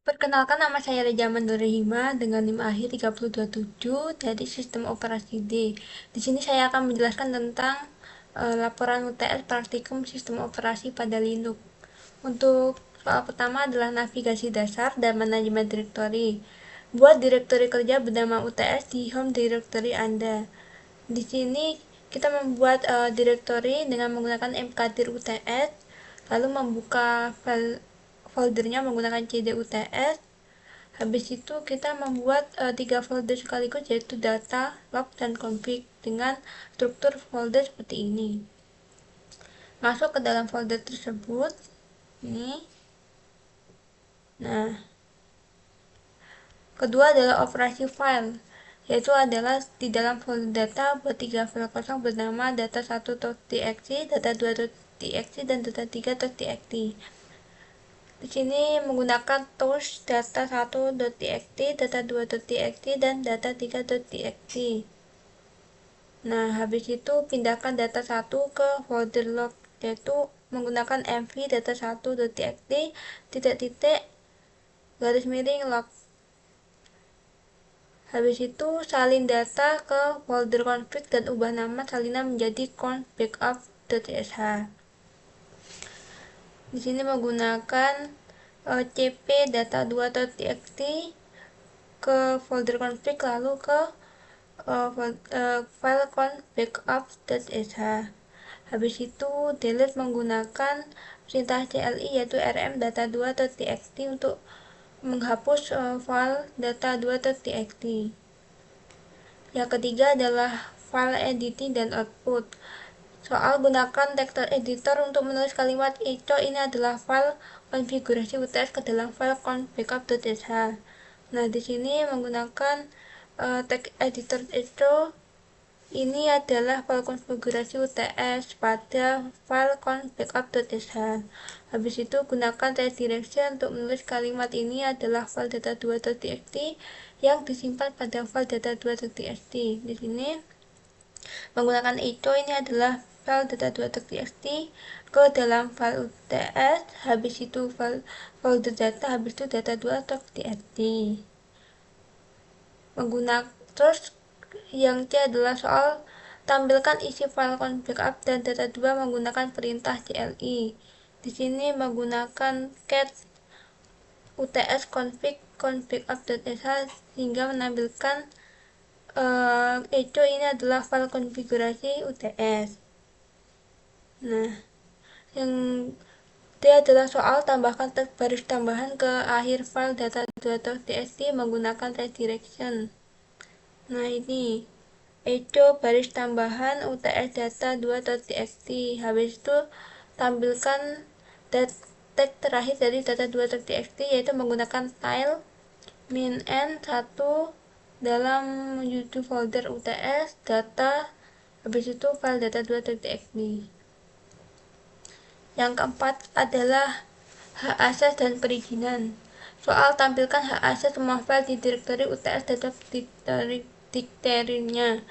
Perkenalkan, nama saya Reja Mandorehima dengan NIM akhir 3027 dari Sistem Operasi D. Di sini saya akan menjelaskan tentang laporan UTS praktikum Sistem Operasi pada Linux. Untuk soal pertama adalah navigasi dasar dan manajemen direktori. Buat direktori kerja bernama UTS di home directory Anda. Di sini kita membuat direktori dengan menggunakan mkdir UTS, lalu membuka foldernya menggunakan cd UTS. Habis itu kita membuat 3 folder sekaligus, yaitu data, log, dan config dengan struktur folder seperti ini. Masuk ke dalam folder tersebut. Ini. Nah, kedua adalah operasi file, yaitu adalah di dalam folder data buat 3 file kosong bernama data1.txt, data2.txt, dan data3.txt. Di sini menggunakan tools data1.txt, data2.txt, dan data3.txt. Nah, habis itu pindahkan data 1 ke folder log, yaitu menggunakan mv data1.txt titik-titik garis miring log. Habis itu salin data ke folder config dan ubah nama salinan menjadi conf backup.sh. Di sini menggunakan cp data2.txt ke folder config, lalu ke file conf backup.sh. Habis itu delete menggunakan perintah cli, yaitu rm data2.txt untuk menghapus file data2.txt. Yang ketiga adalah file editing dan output. Soal gunakan text editor untuk menulis kalimat echo. Ini adalah file konfigurasi UTS ke dalam file conf backup.sh. Nah, di sini menggunakan text editor echo. Ini adalah file konfigurasi UTS pada file conf backup.sh. Habis itu gunakan test direction untuk menulis kalimat. Ini adalah file data2.txt yang disimpan pada file data2.txt. Di sini menggunakan echo. Ini adalah file data2.txt ke dalam file UTS, habis itu folder data, habis itu data2.txt. Menggunakan terus yang C adalah soal tampilkan isi file conf backup dan data2 menggunakan perintah cli. Di sini menggunakan cat UTS config backup.sh sehingga menampilkan echo. Ini adalah file konfigurasi UTS. Nah, yang D adalah soal tambahkan teks baris tambahan ke akhir file data2.txt menggunakan test direction. Nah, ini echo baris tambahan UTS data2.txt. Habis itu tampilkan teks terakhir dari data2.txt, yaitu menggunakan tile min n 1 dalam YouTube folder UTS data, habis itu file data2.txt. Yang keempat adalah hak akses dan perizinan. Soal tampilkan hak akses semua file di direktori UTS data dikterinya.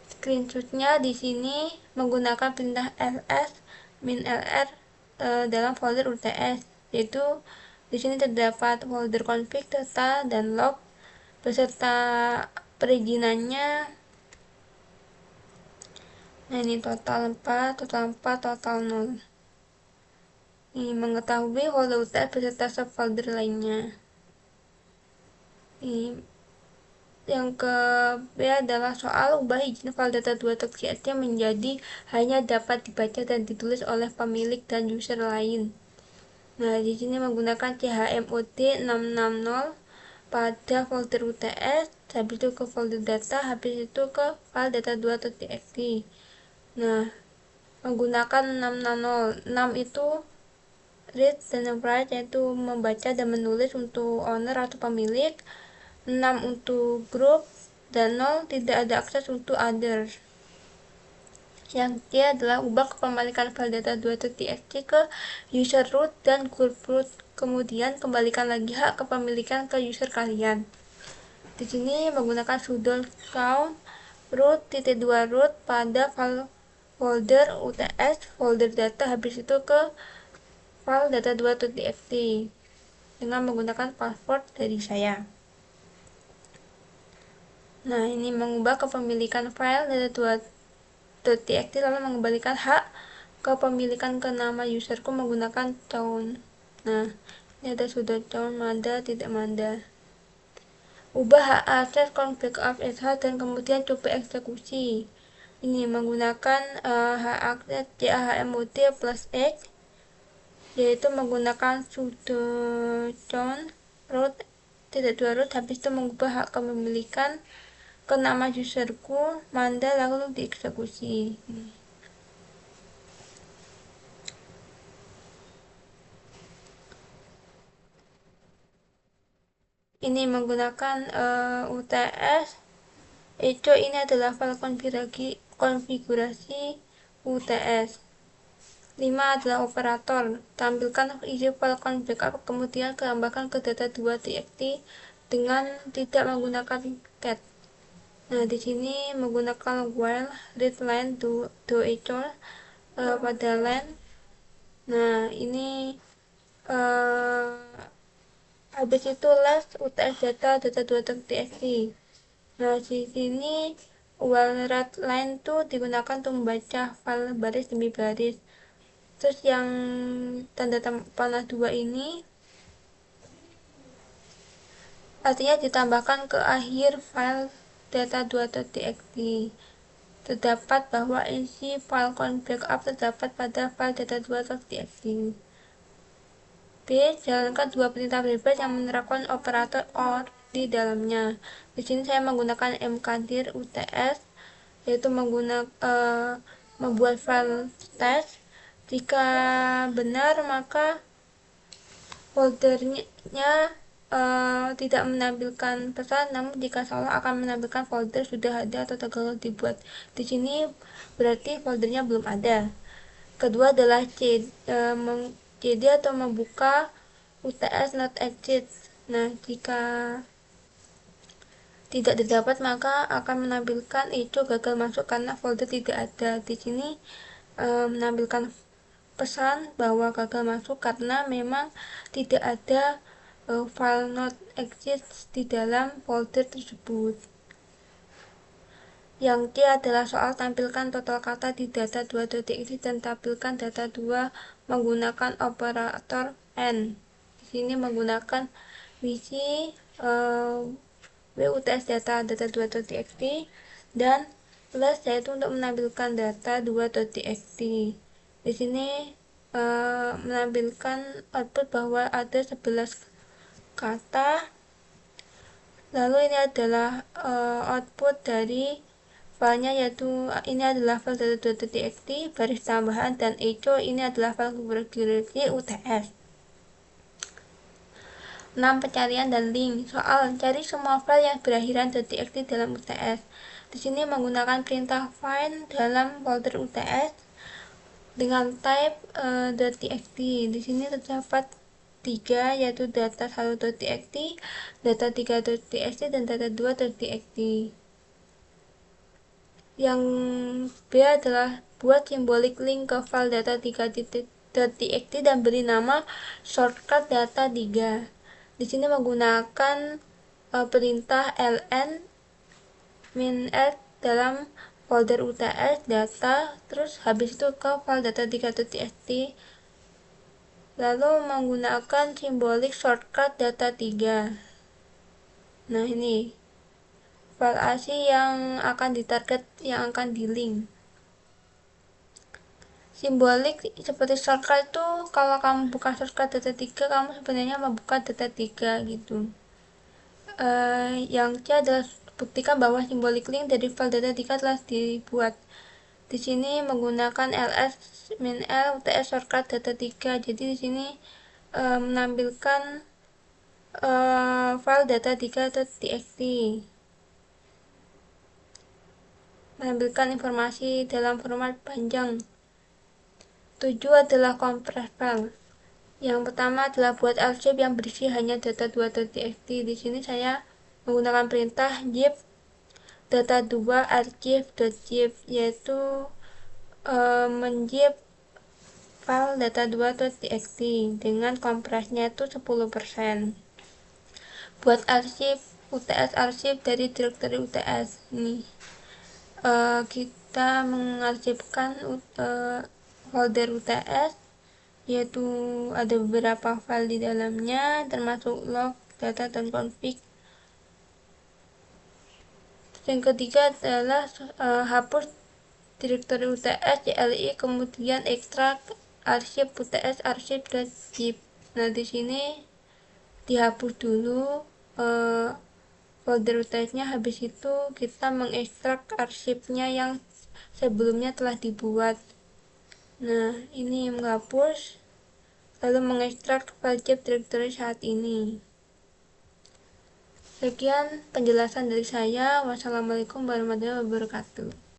Screenshotnya di sini menggunakan perintah ls min lr dalam folder UTS, yaitu di sini terdapat folder config, data, dan log beserta perizinannya. Nah, ini total 4, total 0. Ini mengetahui folder UTS beserta subfolder lainnya. Ini yang ke B adalah soal ubah izin file data2.txt menjadi hanya dapat dibaca dan ditulis oleh pemilik dan user lain. Nah, di sini menggunakan chmod 660 pada folder UTS, habis itu ke folder data, habis itu ke file data2.txt. Nah, menggunakan 660, 6 itu read dan write, yaitu membaca dan menulis untuk owner atau pemilik, 6 untuk group, dan 0 tidak ada akses untuk others. Yang C adalah ubah kepemilikan file data2.txt ke user root dan group root, kemudian kembalikan lagi hak kepemilikan ke user kalian. Di sini menggunakan sudo count root.2 root pada file folder UTS, folder data, habis itu ke file data2.txt dengan menggunakan password dari saya. Nah, ini mengubah kepemilikan file data2.txt lalu mengembalikan hak kepemilikan ke nama userku menggunakan count. Nah, ini ada sudah count manda tidak manda. Ubah hak akses config of sh dan kemudian coba eksekusi. Ini menggunakan hak akses CAHMOD plus X, yaitu menggunakan sudo count root tidak 2 root, habis itu mengubah hak kepemilikan ke nama userku manda lalu dieksekusi. Ini menggunakan UTS echo. Ini adalah file konfigurasi UTS. 5 adalah operator. Tampilkan isi file config kemudian tambahkan ke data2.txt dengan tidak menggunakan cat. Nah, di sini menggunakan while read line do echo pada line. Nah, ini habis itu last UTS data2.txt. Nah, di sini while read line tuh digunakan untuk membaca file baris demi baris. Terus yang tanda panah 2 ini artinya ditambahkan ke akhir file data2.txt. Terdapat bahwa isi file config terdapat pada file data2.txt. B. Jalankan dua perintah bebas yang menerapkan operator OR di dalamnya. Di sini saya menggunakan mkdir UTS, yaitu membuat file test. Jika benar maka foldernya tidak menampilkan pesan, namun jika salah akan menampilkan folder sudah ada atau gagal dibuat. Di sini berarti foldernya belum ada. Kedua adalah cd atau membuka UTS not exist. Nah, jika tidak didapat maka akan menampilkan itu gagal masuk karena folder tidak ada. Di sini menampilkan pesan bahwa gagal masuk karena memang tidak ada file not exist di dalam folder tersebut. Yang C adalah soal tampilkan total kata di data2.txt dan tampilkan data 2 menggunakan operator N. Di sini menggunakan wisi WUTS data2.txt dan plus yaitu untuk menampilkan data2.txt. Di sini menampilkan output bahwa ada 11 kata. Lalu ini adalah output dari filenya, yaitu ini adalah file data2.txt baris tambahan dan echo ini adalah file konfigurasi UTS. 6. Pencarian dan link. Soal cari semua file yang berakhiran .txt dalam UTS. Di sini menggunakan perintah find dalam folder UTS dengan type .txt. Di sini terdapat 3, yaitu data1.txt, data3.txt, dan data2.txt. Yang B adalah buat simbolik link ke file data3.txt dan beri nama shortcut data3. Di sini menggunakan perintah ln -s dalam folder UTS data, terus habis itu ke file data3.txt, lalu menggunakan simbolik shortcut data3. Nah, ini file ASCII yang akan ditarget, yang akan di link. Simbolik seperti shortcut itu kalau kamu buka shortcut data3 kamu sebenarnya membuka data3 gitu. Yang C adalah buktikan bahwa simbolik link dari file data3 telah dibuat. Di sini menggunakan ls-l UTS shortcut data3. Jadi di sini menampilkan file data3.txt, menampilkan informasi dalam format panjang. 7 adalah compress file. Yang pertama adalah buat archive yang berisi hanya data2.txt. Di sini saya menggunakan perintah zip data2 archive.zip, yaitu menzip file data2.txt dengan kompresnya itu 10%. Buat arsip UTS arsip dari direktori UTS nih, kita mengarsipkan folder UTS, yaitu ada beberapa file di dalamnya termasuk log, data, dan config. Yang ketiga adalah hapus direktori UTS CLI, kemudian ekstrak arsip UTS arsip.zip. Nah, di sini dihapus dulu folder UTS-nya, habis itu kita mengekstrak arsipnya yang sebelumnya telah dibuat. Nah, ini menghapus lalu mengekstrak file zip directory saat ini. Sekian penjelasan dari saya. Wassalamualaikum warahmatullahi wabarakatuh.